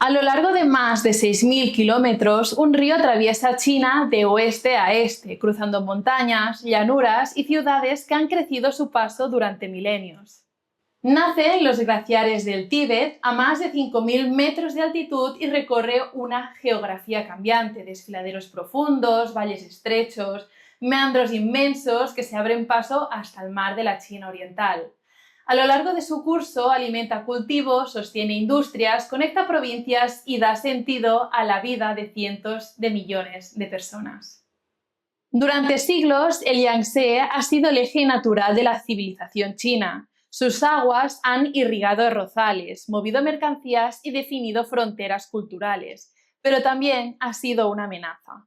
A lo largo de más de 6.000 kilómetros, un río atraviesa China de oeste a este, cruzando montañas, llanuras y ciudades que han crecido a su paso durante milenios. Nace en los glaciares del Tíbet a más de 5.000 metros de altitud y recorre una geografía cambiante, desfiladeros profundos, valles estrechos, meandros inmensos que se abren paso hasta el mar de la China Oriental. A lo largo de su curso alimenta cultivos, sostiene industrias, conecta provincias y da sentido a la vida de cientos de millones de personas. Durante siglos, el Yangtze ha sido el eje natural de la civilización china. Sus aguas han irrigado arrozales, movido mercancías y definido fronteras culturales, pero también ha sido una amenaza.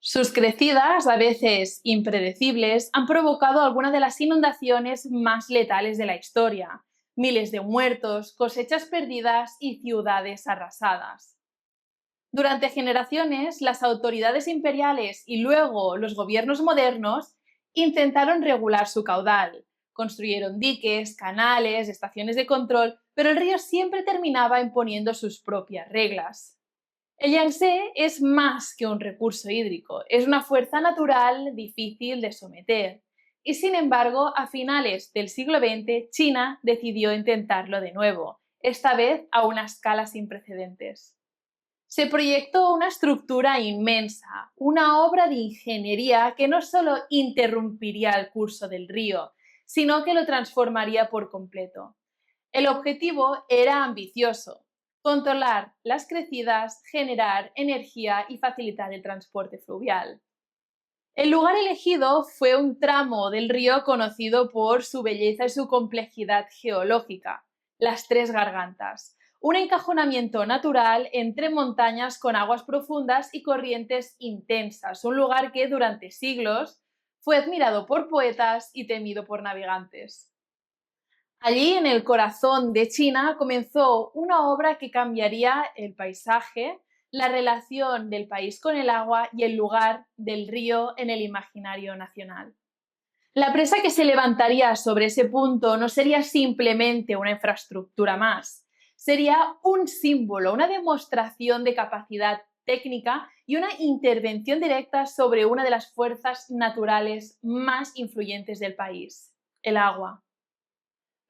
Sus crecidas, a veces impredecibles, han provocado algunas de las inundaciones más letales de la historia, miles de muertos, cosechas perdidas y ciudades arrasadas. Durante generaciones, las autoridades imperiales y luego los gobiernos modernos intentaron regular su caudal. Construyeron diques, canales, estaciones de control, pero el río siempre terminaba imponiendo sus propias reglas. El Yangtze es más que un recurso hídrico, es una fuerza natural difícil de someter. Y sin embargo, a finales del siglo XX, China decidió intentarlo de nuevo, esta vez a una escala sin precedentes. Se proyectó una estructura inmensa, una obra de ingeniería que no solo interrumpiría el curso del río, sino que lo transformaría por completo. El objetivo era ambicioso: controlar las crecidas, generar energía y facilitar el transporte fluvial. El lugar elegido fue un tramo del río conocido por su belleza y su complejidad geológica, las Tres Gargantas, un encajonamiento natural entre montañas con aguas profundas y corrientes intensas, un lugar que durante siglos fue admirado por poetas y temido por navegantes. Allí, en el corazón de China, comenzó una obra que cambiaría el paisaje, la relación del país con el agua y el lugar del río en el imaginario nacional. La presa que se levantaría sobre ese punto no sería simplemente una infraestructura más, sería un símbolo, una demostración de capacidad técnica y una intervención directa sobre una de las fuerzas naturales más influyentes del país, el agua.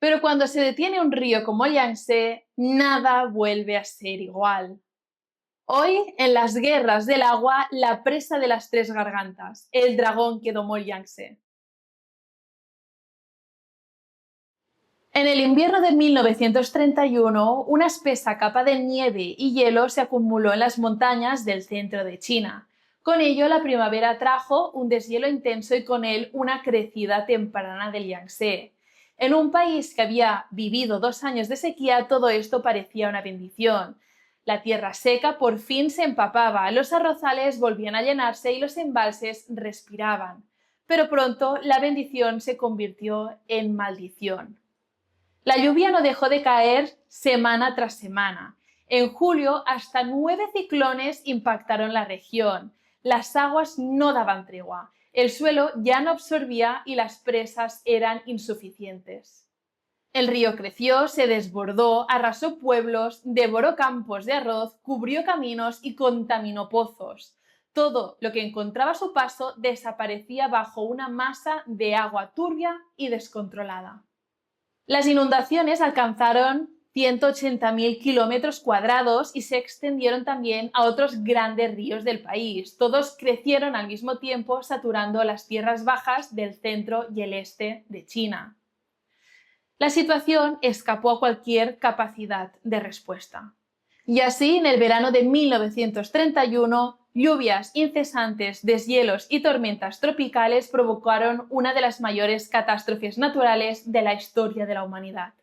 Pero cuando se detiene un río como el Yangtze, nada vuelve a ser igual. Hoy, en las guerras del agua, la presa de las Tres Gargantas, el dragón que domó el Yangtze. En el invierno de 1931, una espesa capa de nieve y hielo se acumuló en las montañas del centro de China. Con ello, la primavera trajo un deshielo intenso y con él una crecida temprana del Yangtze. En un país que había vivido 2 años de sequía, todo esto parecía una bendición. La tierra seca por fin se empapaba, los arrozales volvían a llenarse y los embalses respiraban. Pero pronto la bendición se convirtió en maldición. La lluvia no dejó de caer semana tras semana. En julio, hasta 9 ciclones impactaron la región. Las aguas no daban tregua. El suelo ya no absorbía y las presas eran insuficientes. El río creció, se desbordó, arrasó pueblos, devoró campos de arroz, cubrió caminos y contaminó pozos. Todo lo que encontraba a su paso desaparecía bajo una masa de agua turbia y descontrolada. Las inundaciones alcanzaron 180.000 kilómetros cuadrados y se extendieron también a otros grandes ríos del país. Todos crecieron al mismo tiempo, saturando las tierras bajas del centro y el este de China. La situación escapó a cualquier capacidad de respuesta. Y así, en el verano de 1931, lluvias incesantes, deshielos y tormentas tropicales provocaron una de las mayores catástrofes naturales de la historia de la humanidad.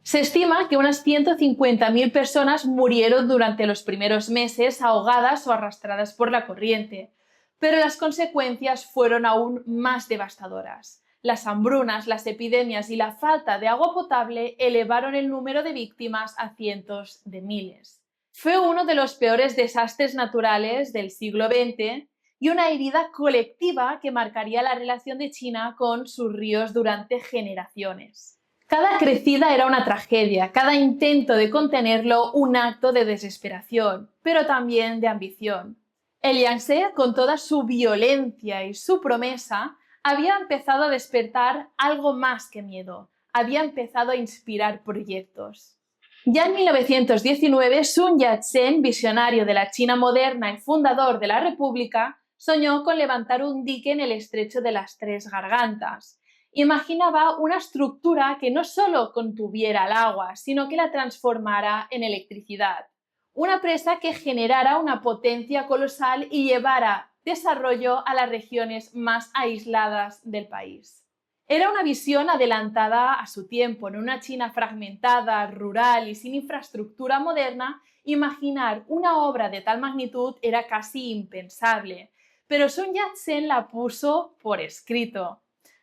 Se estima que unas 150.000 personas murieron durante los primeros meses ahogadas o arrastradas por la corriente, pero las consecuencias fueron aún más devastadoras. Las hambrunas, las epidemias y la falta de agua potable elevaron el número de víctimas a cientos de miles. Fue uno de los peores desastres naturales del siglo XX y una herida colectiva que marcaría la relación de China con sus ríos durante generaciones. Cada crecida era una tragedia, cada intento de contenerlo un acto de desesperación, pero también de ambición. El Yangtze, con toda su violencia y su promesa, había empezado a despertar algo más que miedo, había empezado a inspirar proyectos. Ya en 1919, Sun Yat-sen, visionario de la China moderna y fundador de la República, soñó con levantar un dique en el estrecho de las Tres Gargantas. Imaginaba una estructura que no solo contuviera el agua, sino que la transformara en electricidad. Una presa que generara una potencia colosal y llevara desarrollo a las regiones más aisladas del país. Era una visión adelantada a su tiempo. En una China fragmentada, rural y sin infraestructura moderna, imaginar una obra de tal magnitud era casi impensable. Pero Sun Yat-sen la puso por escrito.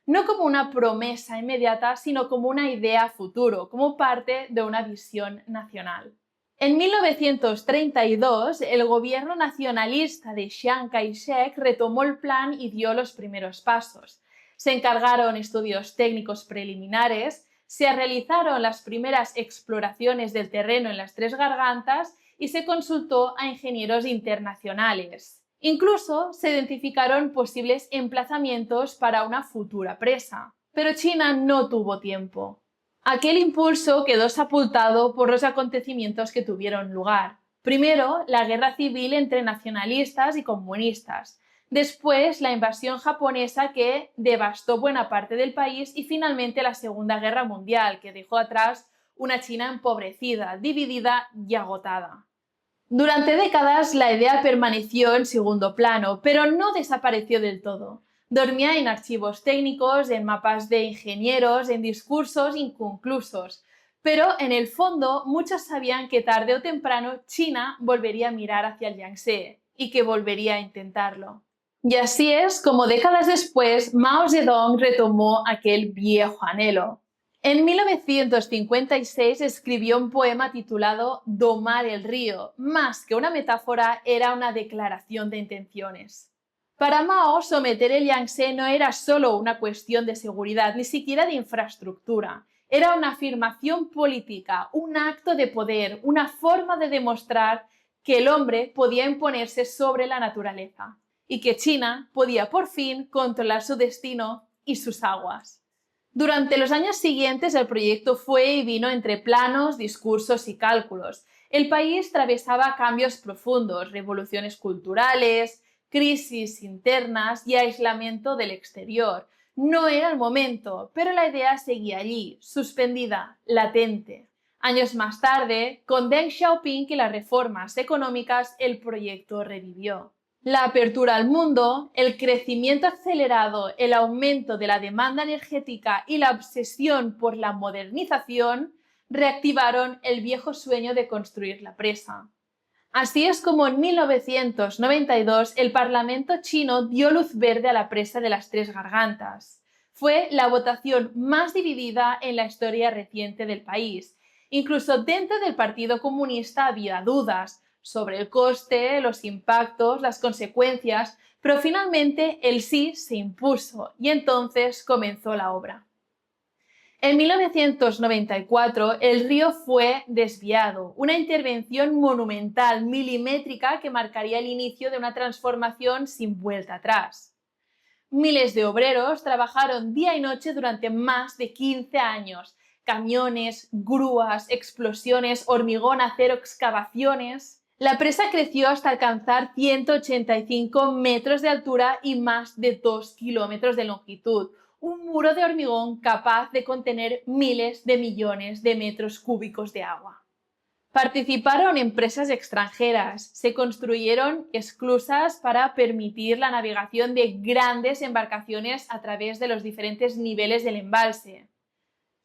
No como una promesa inmediata, sino como una idea a futuro, como parte de una visión nacional. En 1932, el gobierno nacionalista de Chiang Kai-shek retomó el plan y dio los primeros pasos. Se encargaron estudios técnicos preliminares, se realizaron las primeras exploraciones del terreno en las Tres Gargantas y se consultó a ingenieros internacionales. Incluso se identificaron posibles emplazamientos para una futura presa. Pero China no tuvo tiempo. Aquel impulso quedó sepultado por los acontecimientos que tuvieron lugar. Primero, la guerra civil entre nacionalistas y comunistas. Después, la invasión japonesa que devastó buena parte del país y finalmente la Segunda Guerra Mundial, que dejó atrás una China empobrecida, dividida y agotada. Durante décadas la idea permaneció en segundo plano, pero no desapareció del todo. Dormía en archivos técnicos, en mapas de ingenieros, en discursos inconclusos. Pero en el fondo muchos sabían que tarde o temprano China volvería a mirar hacia el Yangtze y que volvería a intentarlo. Y así es como décadas después Mao Zedong retomó aquel viejo anhelo. En 1956 escribió un poema titulado Domar el río. Más que una metáfora, era una declaración de intenciones. Para Mao, someter el Yangtze no era solo una cuestión de seguridad, ni siquiera de infraestructura. Era una afirmación política, un acto de poder, una forma de demostrar que el hombre podía imponerse sobre la naturaleza y que China podía por fin controlar su destino y sus aguas. Durante los años siguientes el proyecto fue y vino entre planos, discursos y cálculos. El país atravesaba cambios profundos, revoluciones culturales, crisis internas y aislamiento del exterior. No era el momento, pero la idea seguía allí, suspendida, latente. Años más tarde, con Deng Xiaoping y las reformas económicas, el proyecto revivió. La apertura al mundo, el crecimiento acelerado, el aumento de la demanda energética y la obsesión por la modernización reactivaron el viejo sueño de construir la presa. Así es como en 1992 el Parlamento chino dio luz verde a la presa de las Tres Gargantas. Fue la votación más dividida en la historia reciente del país. Incluso dentro del Partido Comunista había dudas sobre el coste, los impactos, las consecuencias, pero finalmente el sí se impuso y entonces comenzó la obra. En 1994 el río fue desviado, una intervención monumental, milimétrica, que marcaría el inicio de una transformación sin vuelta atrás. Miles de obreros trabajaron día y noche durante más de 15 años. Camiones, grúas, explosiones, hormigón, acero, excavaciones. La presa creció hasta alcanzar 185 metros de altura y más de 2 kilómetros de longitud. Un muro de hormigón capaz de contener miles de millones de metros cúbicos de agua. Participaron empresas extranjeras, se construyeron esclusas para permitir la navegación de grandes embarcaciones a través de los diferentes niveles del embalse.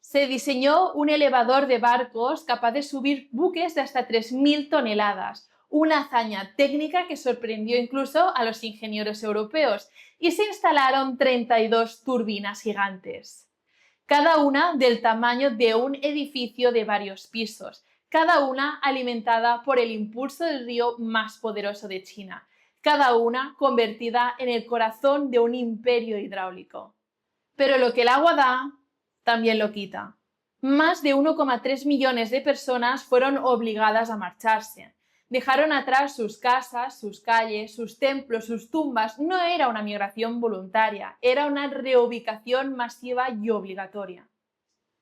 Se diseñó un elevador de barcos capaz de subir buques de hasta 3.000 toneladas, una hazaña técnica que sorprendió incluso a los ingenieros europeos, y se instalaron 32 turbinas gigantes, cada una del tamaño de un edificio de varios pisos, cada una alimentada por el impulso del río más poderoso de China, cada una convertida en el corazón de un imperio hidráulico. Pero lo que el agua da, también lo quita. Más de 1,3 millones de personas fueron obligadas a marcharse. Dejaron atrás sus casas, sus calles, sus templos, sus tumbas. No era una migración voluntaria, era una reubicación masiva y obligatoria.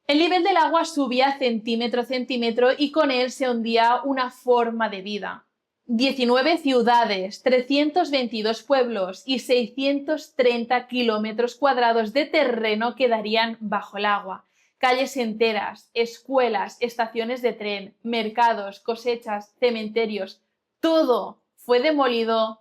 El nivel del agua subía centímetro a centímetro y con él se hundía una forma de vida. 19 ciudades, 322 pueblos y 630 kilómetros cuadrados de terreno quedarían bajo el agua. Calles enteras, escuelas, estaciones de tren, mercados, cosechas, cementerios, todo fue demolido,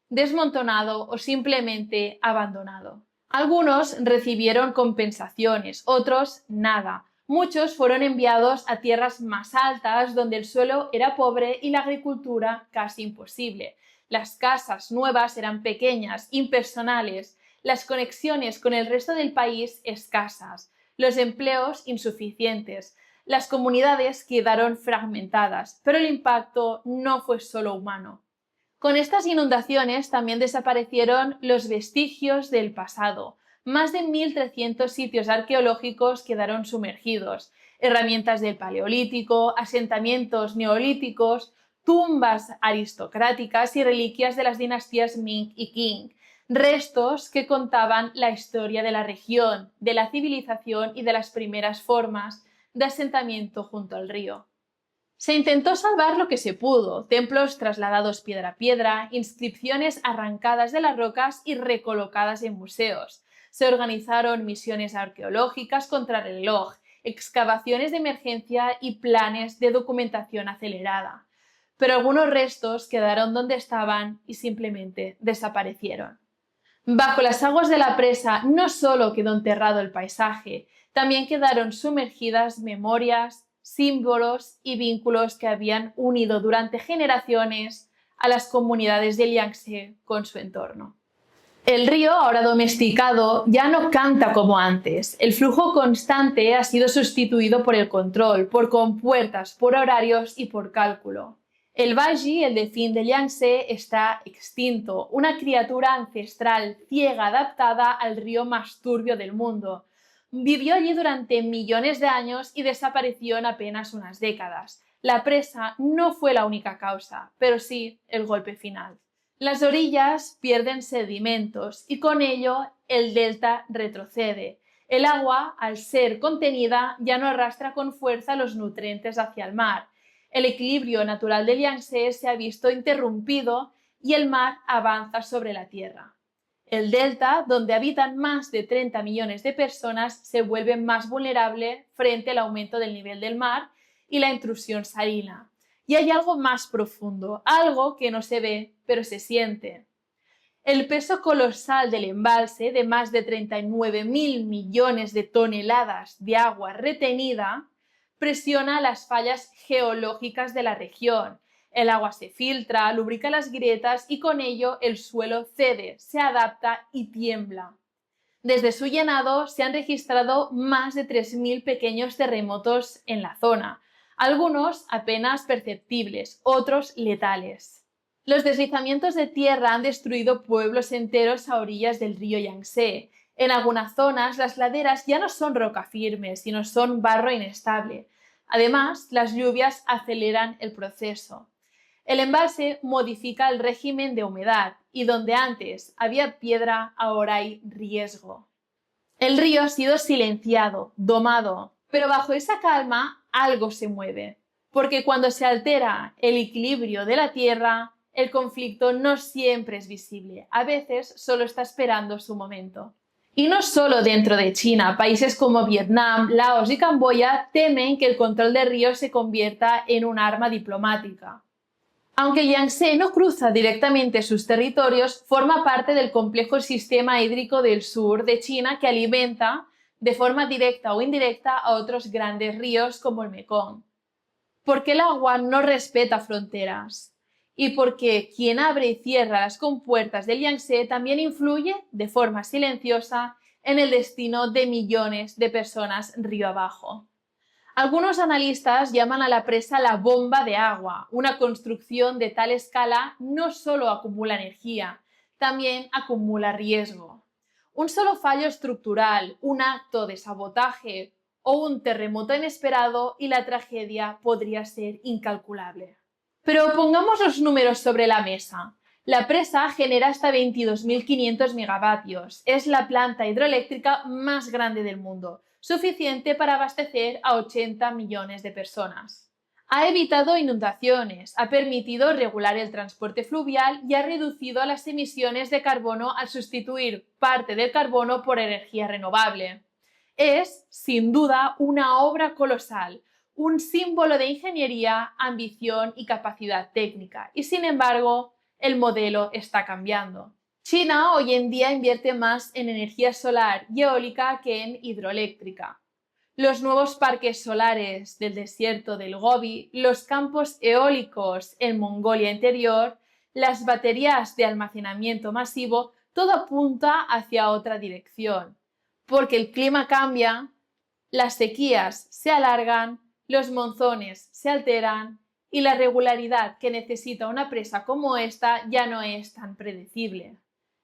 desmontonado o simplemente abandonado. Algunos recibieron compensaciones, otros nada. Muchos fueron enviados a tierras más altas donde el suelo era pobre y la agricultura casi imposible. Las casas nuevas eran pequeñas, impersonales, las conexiones con el resto del país escasas, los empleos insuficientes. Las comunidades quedaron fragmentadas, pero el impacto no fue solo humano. Con estas inundaciones también desaparecieron los vestigios del pasado. Más de 1.300 sitios arqueológicos quedaron sumergidos. Herramientas del Paleolítico, asentamientos neolíticos, tumbas aristocráticas y reliquias de las dinastías Ming y Qing. Restos que contaban la historia de la región, de la civilización y de las primeras formas de asentamiento junto al río. Se intentó salvar lo que se pudo, templos trasladados piedra a piedra, inscripciones arrancadas de las rocas y recolocadas en museos. Se organizaron misiones arqueológicas contra el reloj, excavaciones de emergencia y planes de documentación acelerada. Pero algunos restos quedaron donde estaban y simplemente desaparecieron. Bajo las aguas de la presa no solo quedó enterrado el paisaje, también quedaron sumergidas memorias, símbolos y vínculos que habían unido durante generaciones a las comunidades del Yangtze con su entorno. El río, ahora domesticado, ya no canta como antes. El flujo constante ha sido sustituido por el control, por compuertas, por horarios y por cálculo. El Baji, el delfín del Yangtze, está extinto, una criatura ancestral, ciega, adaptada al río más turbio del mundo. Vivió allí durante millones de años y desapareció en apenas unas décadas. La presa no fue la única causa, pero sí el golpe final. Las orillas pierden sedimentos y con ello el delta retrocede. El agua, al ser contenida, ya no arrastra con fuerza los nutrientes hacia el mar. El equilibrio natural del Yangtze se ha visto interrumpido y el mar avanza sobre la tierra. El delta, donde habitan más de 30 millones de personas, se vuelve más vulnerable frente al aumento del nivel del mar y la intrusión salina. Y hay algo más profundo, algo que no se ve, pero se siente. El peso colosal del embalse, de más de 39.000 millones de toneladas de agua retenida, presiona las fallas geológicas de la región. El agua se filtra, lubrica las grietas y con ello el suelo cede, se adapta y tiembla. Desde su llenado se han registrado más de 3.000 pequeños terremotos en la zona, algunos apenas perceptibles, otros letales. Los deslizamientos de tierra han destruido pueblos enteros a orillas del río Yangtze. En algunas zonas las laderas ya no son roca firme, sino son barro inestable. Además, las lluvias aceleran el proceso. El embalse modifica el régimen de humedad y donde antes había piedra, ahora hay riesgo. El río ha sido silenciado, domado, pero bajo esa calma algo se mueve, porque cuando se altera el equilibrio de la tierra, el conflicto no siempre es visible, a veces solo está esperando su momento. Y no solo dentro de China, países como Vietnam, Laos y Camboya temen que el control del río se convierta en un arma diplomática. Aunque el Yangtze no cruza directamente sus territorios, forma parte del complejo sistema hídrico del sur de China que alimenta de forma directa o indirecta a otros grandes ríos como el Mekong. Porque el agua no respeta fronteras y porque quien abre y cierra las compuertas del Yangtze también influye de forma silenciosa en el destino de millones de personas río abajo. Algunos analistas llaman a la presa la bomba de agua. Una construcción de tal escala no solo acumula energía, también acumula riesgo. Un solo fallo estructural, un acto de sabotaje o un terremoto inesperado y la tragedia podría ser incalculable. Pero pongamos los números sobre la mesa. La presa genera hasta 22.500 megavatios. Es la planta hidroeléctrica más grande del mundo, suficiente para abastecer a 80 millones de personas. Ha evitado inundaciones, ha permitido regular el transporte fluvial y ha reducido las emisiones de carbono al sustituir parte del carbono por energía renovable. Es, sin duda, una obra colosal, un símbolo de ingeniería, ambición y capacidad técnica, y sin embargo, el modelo está cambiando. China hoy en día invierte más en energía solar y eólica que en hidroeléctrica. Los nuevos parques solares del desierto del Gobi, los campos eólicos en Mongolia Interior, las baterías de almacenamiento masivo, todo apunta hacia otra dirección. Porque el clima cambia, las sequías se alargan, los monzones se alteran y la regularidad que necesita una presa como esta ya no es tan predecible.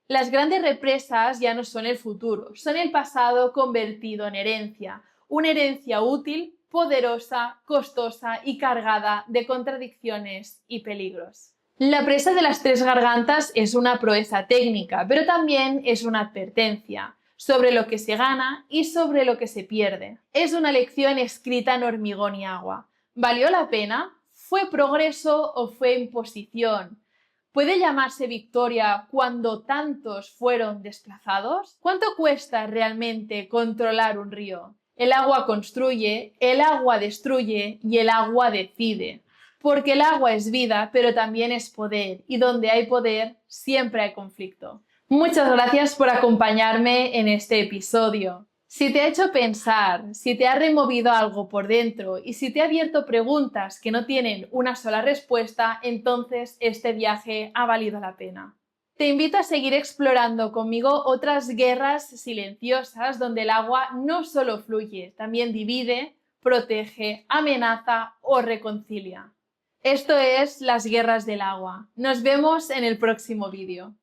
Las grandes represas ya no son el futuro, son el pasado convertido en herencia, una herencia útil, poderosa, costosa y cargada de contradicciones y peligros. La presa de las Tres Gargantas es una proeza técnica, pero también es una advertencia sobre lo que se gana y sobre lo que se pierde. Es una lección escrita en hormigón y agua. ¿Valió la pena? ¿Fue progreso o fue imposición? ¿Puede llamarse victoria cuando tantos fueron desplazados? ¿Cuánto cuesta realmente controlar un río? El agua construye, el agua destruye y el agua decide. Porque el agua es vida, pero también es poder, y donde hay poder, siempre hay conflicto. Muchas gracias por acompañarme en este episodio. Si te ha hecho pensar, si te ha removido algo por dentro y si te ha abierto preguntas que no tienen una sola respuesta, entonces este viaje ha valido la pena. Te invito a seguir explorando conmigo otras guerras silenciosas donde el agua no solo fluye, también divide, protege, amenaza o reconcilia. Esto es Las Guerras del Agua. Nos vemos en el próximo vídeo.